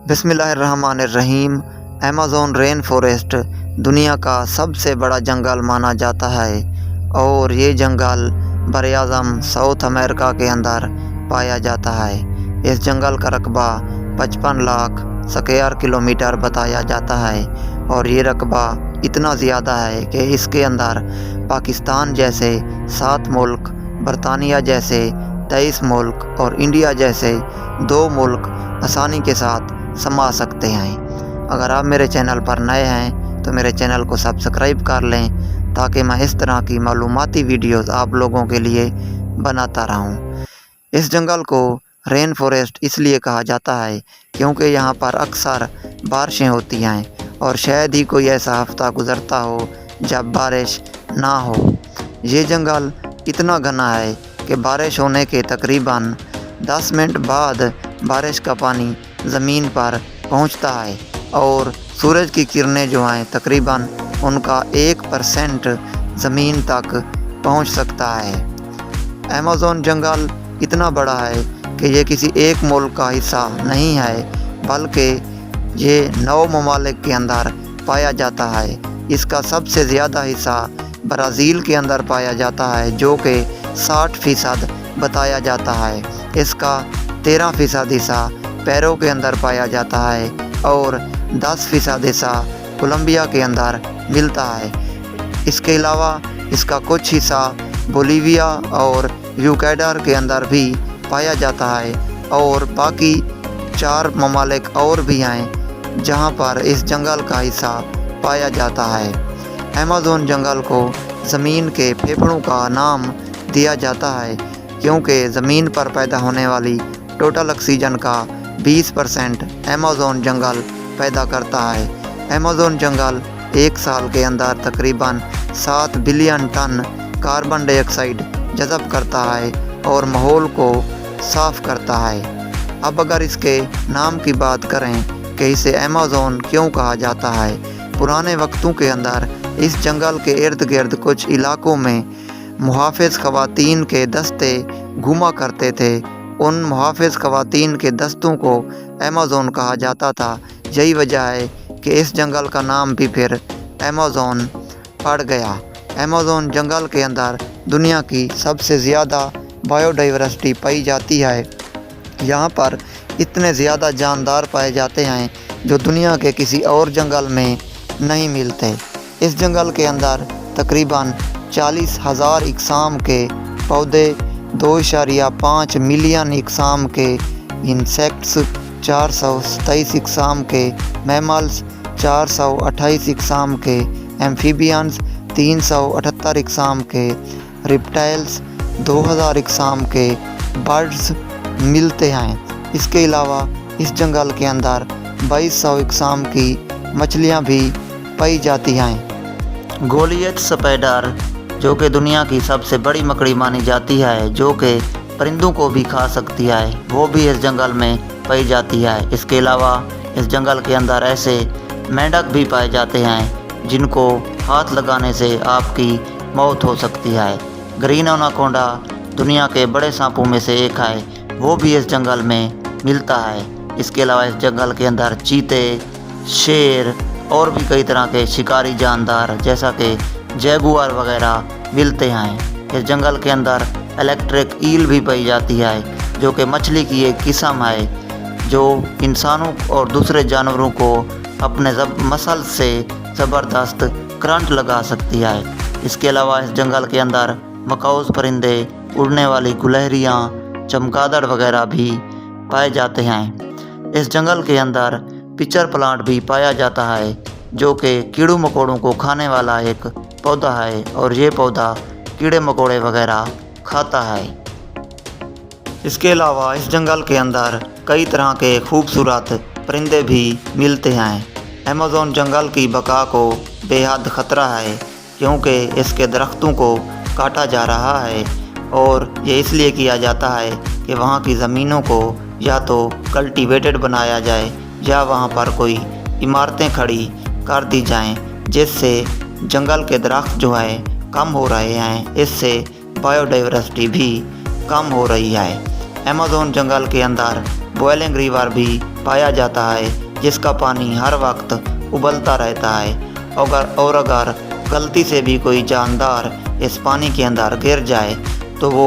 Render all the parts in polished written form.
बिस्मिल्लाहिर्रहमानिर्रहीम। Amazon rain forest दुनिया का सबसे बड़ा जंगल माना जाता है और ये जंगल बरआज़म साउथ अमेरिका के अंदर पाया जाता है। इस जंगल का रकबा 55 लाख स्क्वायर किलोमीटर बताया जाता है और ये रकबा इतना ज़्यादा है कि इसके अंदर पाकिस्तान जैसे 7 मुल्क, बरतानिया जैसे 23 मुल्क और इंडिया जैसे 2 मुल्क आसानी के साथ समा सकते हैं। अगर आप मेरे चैनल पर नए हैं तो मेरे चैनल को सब्सक्राइब कर लें ताकि मैं इस तरह की मालूमाती वीडियोस आप लोगों के लिए बनाता रहूं। इस जंगल को रेन फॉरेस्ट इसलिए कहा जाता है क्योंकि यहाँ पर अक्सर बारिशें होती हैं और शायद ही कोई ऐसा हफ्ता गुज़रता हो जब बारिश ना हो। ये जंगल इतना घना है कि बारिश होने के तकरीबन 10 मिनट बाद बारिश का पानी ज़मीन पर पहुंचता है और सूरज की किरणें जो हैं तकरीबन उनका 1% ज़मीन तक पहुंच सकता है। अमेज़न जंगल इतना बड़ा है कि ये किसी एक मुल्क का हिस्सा नहीं है बल्कि ये 9 ममालिक के अंदर पाया जाता है। इसका सबसे ज़्यादा हिस्सा ब्राज़ील के अंदर पाया जाता है जो कि 60% बताया जाता है। इसका 13% हिस्सा पेरू के अंदर पाया जाता है और 10% हिस्सा कोलंबिया के अंदर मिलता है। इसके अलावा इसका कुछ हिस्सा बोलीविया और इक्वाडोर के अंदर भी पाया जाता है और बाकी 4 ममालिक और भी हैं जहां पर इस जंगल का हिस्सा पाया जाता है। अमेज़न जंगल को ज़मीन के फेफड़ों का नाम दिया जाता है क्योंकि ज़मीन पर पैदा होने वाली टोटल ऑक्सीजन का 20% अमेज़न जंगल पैदा करता है। अमेज़न जंगल एक साल के अंदर तकरीबन 7 बिलियन टन कार्बन डाइऑक्साइड जज़ब करता है और माहौल को साफ़ करता है। अब अगर इसके नाम की बात करें कि इसे अमेज़न क्यों कहा जाता है, पुराने वक्तों के अंदर इस जंगल के इर्द गिर्द कुछ इलाकों में मुहाफ़िज़ ख़वातीन के दस्ते घूमा करते थे। उन मुहाफ़िज़ ख़वातीन के दस्तों को अमेज़न कहा जाता था। यही वजह है कि इस जंगल का नाम भी फिर अमेज़न पड़ गया। अमेज़न जंगल के अंदर दुनिया की सबसे ज़्यादा बायोडाइवर्सिटी पाई जाती है। यहाँ पर इतने ज़्यादा जानदार पाए जाते हैं जो दुनिया के किसी और जंगल में नहीं मिलते। इस जंगल के अंदर तकरीबन 40,000 इकसाम के पौधे, 2.5 मिलियन इकसाम के इंसेक्ट्स, 427 इकसाम के मैमल्स, 428 इकसाम के एम्फीबियंस, 378 इकसाम के रिप्टाइल्स, 2000 इकसाम के बर्ड्स मिलते हैं। इसके अलावा इस जंगल के अंदर 2200 इकसाम की मछलियाँ भी पाई जाती हैं। गोलियत स्पाइडर जो कि दुनिया की सबसे बड़ी मकड़ी मानी जाती है, जो कि परिंदों को भी खा सकती है, वो भी इस जंगल में पाई जाती है। इसके अलावा इस जंगल के अंदर ऐसे मेंढक भी पाए जाते हैं जिनको हाथ लगाने से आपकी मौत हो सकती है। ग्रीन एनाकोंडा दुनिया के बड़े सांपों में से एक है, वो भी इस जंगल में मिलता है। इसके अलावा इस जंगल के अंदर चीते, शेर और भी कई तरह के शिकारी जानदार जैसा कि जैगुआर वगैरह मिलते हैं। इस जंगल के अंदर इलेक्ट्रिक ईल भी पाई जाती है जो कि मछली की एक किस्म है जो इंसानों और दूसरे जानवरों को अपने मसल से ज़बरदस्त करंट लगा सकती है। इसके अलावा इस जंगल के अंदर मकाऊस परिंदे, उड़ने वाली गुलहरियाँ, चमगादड़ वगैरह भी पाए जाते हैं। इस जंगल के अंदर पिचर प्लांट भी पाया जाता है जो कि कीड़ों मकोड़ों को खाने वाला एक पौधा है और ये पौधा कीड़े मकोड़े वगैरह खाता है। इसके अलावा इस जंगल के अंदर कई तरह के खूबसूरत परिंदे भी मिलते हैं। अमेज़न जंगल की बका को बेहद ख़तरा है क्योंकि इसके दरख्तों को काटा जा रहा है और ये इसलिए किया जाता है कि वहाँ की ज़मीनों को या तो कल्टीवेटेड बनाया जाए या वहाँ पर कोई इमारतें खड़ी कर दी जाएं, जिससे जंगल के दरख्त जो है कम हो रहे हैं। इससे बायोडाइवर्सिटी भी कम हो रही है। अमेज़न जंगल के अंदर बॉइलिंग रिवर भी पाया जाता है, जिसका पानी हर वक्त उबलता रहता है। और अगर गलती से भी कोई जानदार इस पानी के अंदर गिर जाए तो वो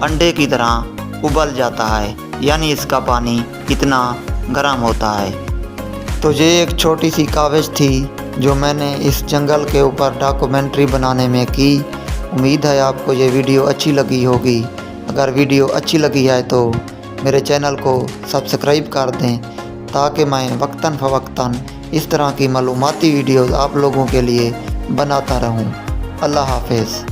अंडे की तरह उबल जाता है, यानी इसका पानी इतना गर्म होता है। तो ये एक छोटी सी काविश थी जो मैंने इस जंगल के ऊपर डॉक्यूमेंट्री बनाने में की। उम्मीद है आपको ये वीडियो अच्छी लगी होगी। अगर वीडियो अच्छी लगी है तो मेरे चैनल को सब्सक्राइब कर दें, ताकि मैं वक्तन फ़वक्तन इस तरह की मालूमाती वीडियोज़ आप लोगों के लिए बनाता रहूं। अल्लाह हाफ़िज़।